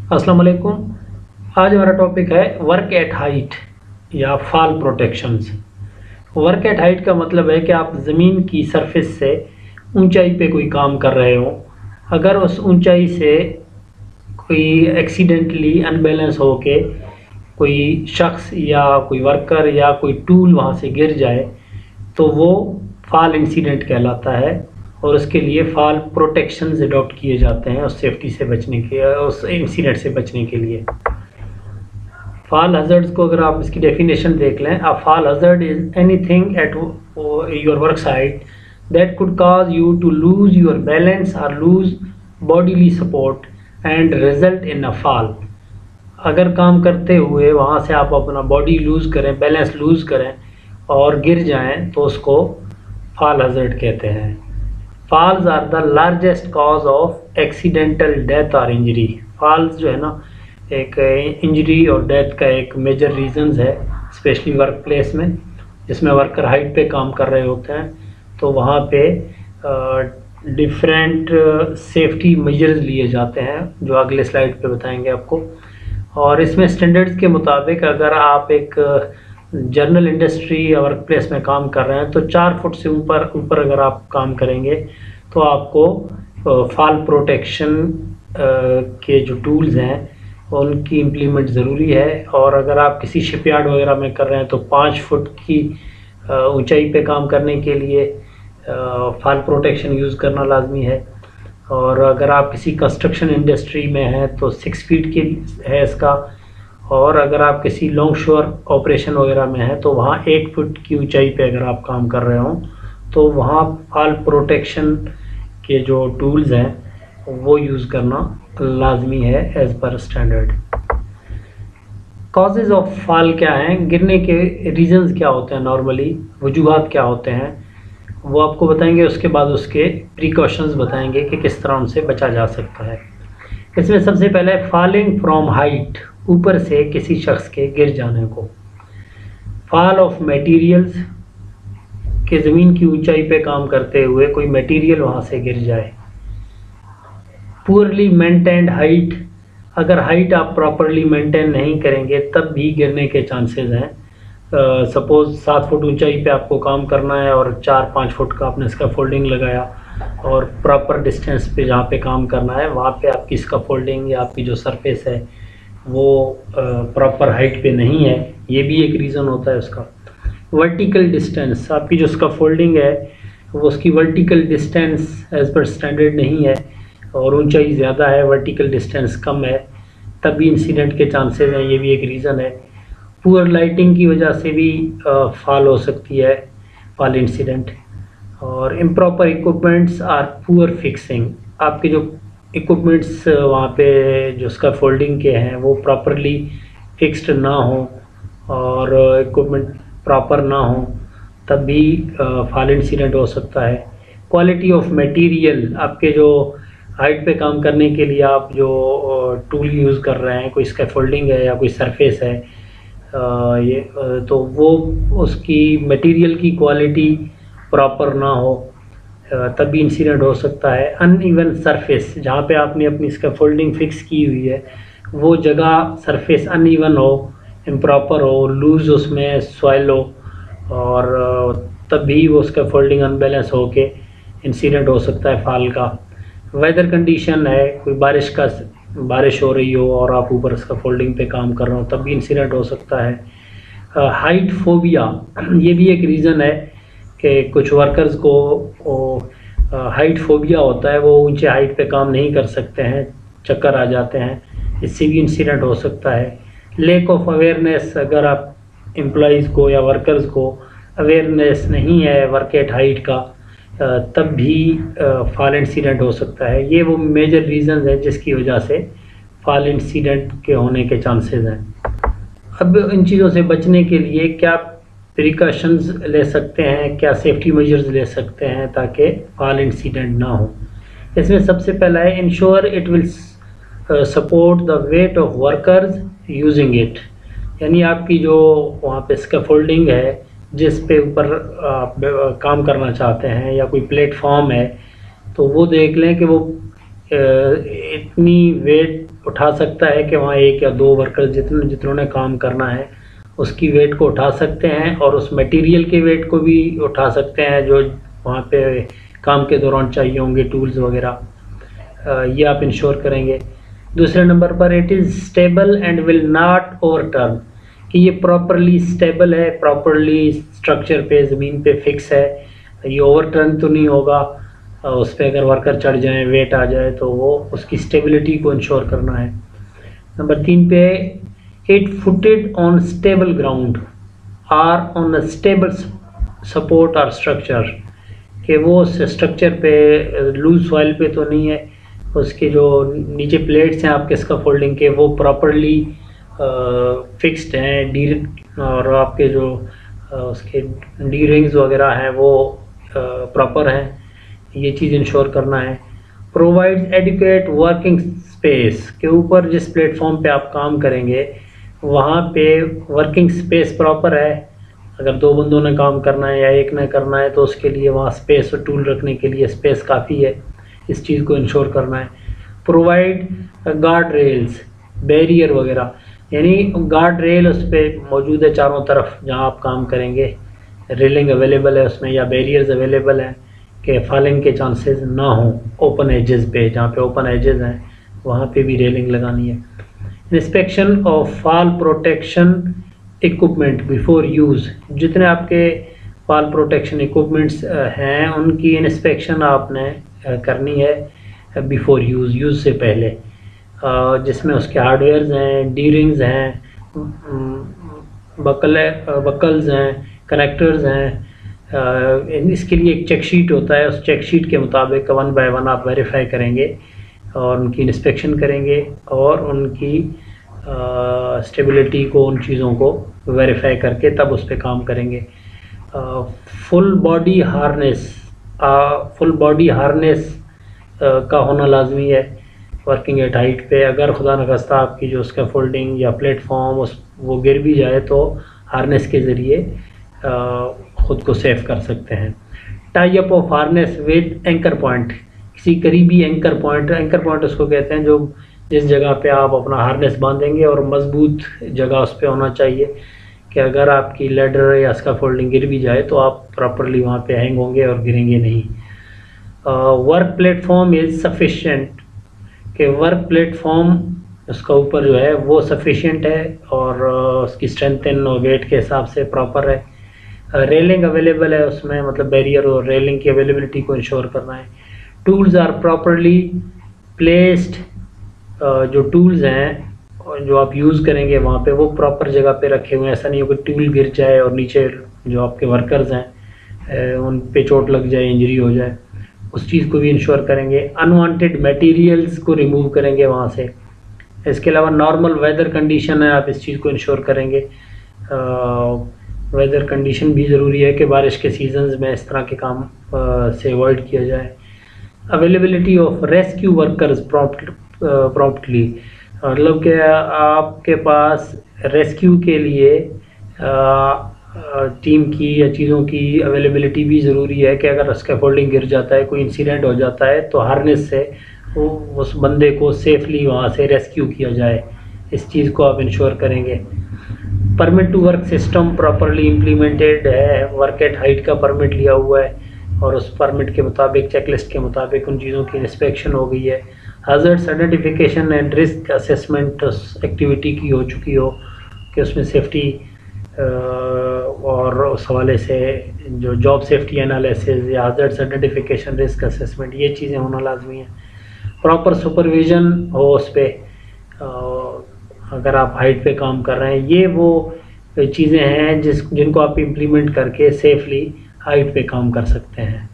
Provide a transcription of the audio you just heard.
अस्सलाम वालेकुम। आज हमारा टॉपिक है वर्क एट हाइट या fall protections. Work at height का मतलब है कि आप ज़मीन की सरफेस से ऊंचाई पे कोई काम कर रहे हो। अगर उस ऊंचाई से कोई एक्सीडेंटली अनबैलेंस हो के कोई शख्स या कोई वर्कर या कोई टूल वहाँ से गिर जाए तो वो फॉल इंसिडेंट कहलाता है और उसके लिए फॉल प्रोटेक्शंस अडॉप्ट किए जाते हैं उस सेफ्टी से बचने के, उस इंसिडेंट से बचने के लिए। फॉल हज़ार्ड्स को अगर आप इसकी डेफिनेशन देख लें, a fall hazard is anything at your work site that could cause you to lose your balance और lose bodily support and result in a fall. अगर काम करते हुए वहाँ से आप अपना बॉडी लूज़ करें, बैलेंस लूज़ करें और गिर जाएं तो उसको फॉल हज़ार्ड कहते हैं। Falls are the largest cause of accidental death और इंजरी। फॉल्स जो है ना, एक इंजरी और डेथ का एक मेजर रीजंस है, स्पेशली वर्क प्लेस में जिसमें वर्कर हाइट पे काम कर रहे होते हैं। तो वहाँ पे डिफरेंट सेफ्टी मेजर्स लिए जाते हैं जो अगले स्लाइड पे बताएंगे आपको। और इसमें स्टैंडर्ड्स के मुताबिक अगर आप एक जनरल इंडस्ट्री या वर्क प्लेस में काम कर रहे हैं तो 4 फुट से ऊपर अगर आप काम करेंगे तो आपको फॉल प्रोटेक्शन के जो टूल्स हैं उनकी इम्प्लीमेंट ज़रूरी है। और अगर आप किसी शिपयार्ड वगैरह में कर रहे हैं तो 5 फुट की ऊंचाई पे काम करने के लिए फॉल प्रोटेक्शन यूज़ करना लाजमी है। और अगर आप किसी कंस्ट्रक्शन इंडस्ट्री में हैं तो 6 फीट की है इसका। और अगर आप किसी लॉन्ग शोर ऑपरेशन वगैरह में हैं तो वहाँ 1 फुट की ऊंचाई पे अगर आप काम कर रहे हों तो वहाँ फॉल प्रोटेक्शन के जो टूल्स हैं वो यूज़ करना लाजमी है as per standard. Causes of fall क्या हैं, गिरने के रीजंस क्या होते हैं, नॉर्मली वजूहात क्या होते हैं वो आपको बताएंगे। उसके बाद उसके प्रिकॉशंस बताएंगे कि किस तरह उनसे बचा जा सकता है। इसमें सबसे पहले फॉलिंग फ्रॉम हाइट, ऊपर से किसी शख्स के गिर जाने को। फॉल ऑफ मटेरियल्स, के ज़मीन की ऊंचाई पे काम करते हुए कोई मटेरियल वहाँ से गिर जाए। पुअरली मेंटेन्ड हाइट, अगर हाइट आप प्रॉपरली मेंटेन नहीं करेंगे तब भी गिरने के चांसेस हैं। सपोज़ 7 फुट ऊंचाई पे आपको काम करना है और 4-5 फुट का आपने स्कैफोल्डिंग लगाया और प्रॉपर डिस्टेंस पे जहाँ पे काम करना है वहाँ पे आपकी स्कैफोल्डिंग या आपकी जो सरफेस है वो प्रॉपर हाइट पे नहीं है, ये भी एक रीज़न होता है उसका। वर्टिकल डिस्टेंस, आपकी जो स्कैफोल्डिंग है वो उसकी वर्टिकल डिस्टेंस एज पर स्टैंडर्ड नहीं है और ऊंचाई ज़्यादा है, वर्टिकल डिस्टेंस कम है, तब भी इंसिडेंट के चांसेस हैं, ये भी एक रीज़न है। पुअर लाइटिंग की वजह से भी फॉल हो सकती है, फॉल इंसिडेंट। और improper equipments or poor fixing, आपके जो इक्विपमेंट्स वहाँ पे जो स्कैफोल्डिंग के हैं वो प्रॉपरली फिक्स्ड ना हो और इक्विपमेंट प्रॉपर ना हो तब भी फॉल इंसिडेंट हो सकता है। क्वालिटी ऑफ मटेरियल, आपके जो हाइट पे काम करने के लिए आप जो टूल यूज़ कर रहे हैं, कोई स्कैफोल्डिंग है या कोई सरफेस है, तो वो उसकी मटेरियल की क्वालिटी प्रॉपर ना हो तब भी इंसिडेंट हो सकता है। अनइवन सरफेस, जहाँ पे आपने अपनी स्कैफोल्डिंग फिक्स की हुई है वो जगह सरफेस अनइवन हो, इम्प्रॉपर हो, लूज़ उसमें सॉइल हो और तब भी वो स्कैफोल्डिंग अनबैलेंस हो के इंसिडेंट हो सकता है फॉल का। वेदर कंडीशन है, कोई बारिश हो रही हो और आप ऊपर स्कैफोल्डिंग पे काम कर रहे हो तब भी इंसिडेंट हो सकता है। हाइट फोबिया, ये भी एक रीज़न है कि कुछ वर्कर्स को हाइट फोबिया होता है, वो ऊंचे हाइट पे काम नहीं कर सकते हैं, चक्कर आ जाते हैं, इससे भी इंसिडेंट हो सकता है। लैक ऑफ अवेयरनेस, अगर आप एम्प्लॉइज़ को या वर्कर्स को अवेयरनेस नहीं है वर्क एट हाइट का तब भी फॉल इंसिडेंट हो सकता है। ये वो मेजर रीज़न है जिसकी वजह से फॉल इंसिडेंट के होने के चांसेस हैं। अब इन चीज़ों से बचने के लिए क्या प्रिकॉशंस ले सकते हैं, क्या सेफ्टी मेजर्स ले सकते हैं ताकि फॉल इंसिडेंट ना हो। इसमें सबसे पहला है ensure it will support the weight of workers using it, यानी आपकी जो वहाँ पे स्कैफोल्डिंग है जिस पे ऊपर आप काम करना चाहते हैं या कोई प्लेटफॉर्म है तो वो देख लें कि वो इतनी वेट उठा सकता है कि वहाँ 1 या 2 वर्कर जितनों ने काम करना है उसकी वेट को उठा सकते हैं, और उस मटेरियल के वेट को भी उठा सकते हैं जो वहाँ पे काम के दौरान चाहिए होंगे, टूल्स वगैरह। ये आप इंश्योर करेंगे। दूसरे नंबर पर it is stable and will not overturn, कि ये प्रॉपरली स्टेबल है, प्रॉपरली स्ट्रक्चर पे ज़मीन पे फिक्स है, ये ओवरटर्न तो नहीं होगा। उस पर अगर वर्कर चढ़ जाए, वेट आ जाए, तो वो उसकी स्टेबिलिटी को इंश्योर करना है। नंबर 3 पे it footed on stable ground or on a stable support और स्ट्रक्चर, कि वो स्ट्रक्चर पे लूज सॉइल पे तो नहीं है, उसके जो नीचे प्लेट्स हैं आपके स्कैफोल्डिंग के वो प्रॉपरली फिक्स्ड हैं, डी और आपके जो उसके डी रिंग्स वगैरह हैं वो प्रॉपर हैं, ये चीज़ इंश्योर करना है। प्रोवाइड्स एडिक्वेट वर्किंग स्पेस, के ऊपर जिस प्लेटफॉर्म पे आप काम करेंगे वहाँ पे वर्किंग स्पेस प्रॉपर है। अगर 2 बंदों ने काम करना है या 1 ने करना है तो उसके लिए वहाँ स्पेस और टूल रखने के लिए स्पेस काफ़ी है, इस चीज़ को इंश्योर करना है। प्रोवाइड गार्ड रेल्स, बैरियर वगैरह, यानी गार्ड रेल उस पर मौजूद है चारों तरफ जहाँ आप काम करेंगे, रेलिंग अवेलेबल है उसमें या बैरियर्स अवेलेबल हैं कि फॉलिंग के चांसेस ना हो। ओपन एजेस पे, जहाँ पे ओपन एजेस हैं वहाँ पे भी रेलिंग लगानी है। Inspection of fall protection equipment before use, जितने आपके फॉल प्रोटेक्शन इक्विपमेंट्स हैं उनकी इंस्पेक्शन आपने करनी है बिफोर यूज़ से पहले, जिसमें उसके हार्डवेयर्स हैं, डी रिंग्स हैं, बकल्स हैं, कनेक्टर्स हैं। इसके लिए एक चेक शीट होता है, उस चेक शीट के मुताबिक 1 बाय 1 आप वेरीफाई करेंगे और उनकी इंस्पेक्शन करेंगे और उनकी स्टेबिलिटी को, उन चीज़ों को वेरीफाई करके तब उस पर काम करेंगे। फुल बॉडी हार्नेस का होना लाजमी है वर्किंग एट हाइट पे। अगर खुदा न खास्ता आपकी जो स्कैफोल्डिंग या प्लेटफॉर्म वो गिर भी जाए तो हार्नेस के ज़रिए ख़ुद को सेफ कर सकते हैं। Tie up of harness with anchor point, किसी करीबी एंकर पॉइंट उसको कहते हैं जो जिस जगह पे आप अपना हार्नेस बांधेंगे, और मजबूत जगह उस पर होना चाहिए कि अगर आपकी लैडर या स्कैफोल्डिंग गिर भी जाए तो आप प्रॉपरली वहाँ पे हैंग होंगे और गिरेंगे नहीं। वर्क प्लेटफॉर्म इज़ सफिशिएंट, कि वर्क प्लेटफॉर्म उसका ऊपर जो है वो सफिशिएंट है और उसकी स्ट्रेंथन और वेट के हिसाब से प्रॉपर है। रेलिंग अवेलेबल है उसमें, मतलब बैरियर और रेलिंग की अवेलेबिलिटी को इंश्योर करना है। टूल्स आर प्रॉपरली प्लेस्ड, जो टूल्स हैं जो आप यूज़ करेंगे वहाँ पे वो प्रॉपर जगह पे रखे हुए हैं। ऐसा नहीं हो कि टूल गिर जाए और नीचे जो आपके वर्कर्स हैं उन पे चोट लग जाए, इंजरी हो जाए, उस चीज़ को भी इंश्योर करेंगे। अनवांटेड मटेरियल्स को रिमूव करेंगे वहाँ से। इसके अलावा नॉर्मल वेदर कंडीशन है, आप इस चीज़ को इंश्योर करेंगे। वेदर कंडीशन भी ज़रूरी है कि बारिश के सीजन्स में इस तरह के काम से अवॉइड किया जाए। Availability of rescue workers promptly, मतलब कि आपके पास रेस्क्यू के लिए टीम की या चीज़ों की अवेलेबिलिटी भी ज़रूरी है कि अगर स्कैफोल्डिंग गिर जाता है, कोई इंसिडेंट हो जाता है तो हार्नेस से उस बंदे को सेफली वहाँ से रेस्क्यू किया जाए, इस चीज़ को आप इंश्योर करेंगे। Permit to work system properly implemented है, वर्क एट हाइट का परमिट लिया हुआ है और उस परमिट के मुताबिक, चेकलिस्ट के मुताबिक उन चीज़ों की इंस्पेक्शन हो गई है। Hazards identification and risk assessment activity की हो चुकी हो कि उसमें सेफ्टी और उस हवाले से जो जॉब सेफ्टी एनालिसिस या हैज़र्ड्स आइडेंटिफिकेशन, रिस्क असेसमेंट, ये चीज़ें होना लाजमी है। प्रॉपर सुपरविज़न हो उस पर, अगर आप हाइट पे काम कर रहे हैं, ये वो चीज़ें हैं जिनको आप इम्प्लीमेंट करके सेफली हाइट पे काम कर सकते हैं।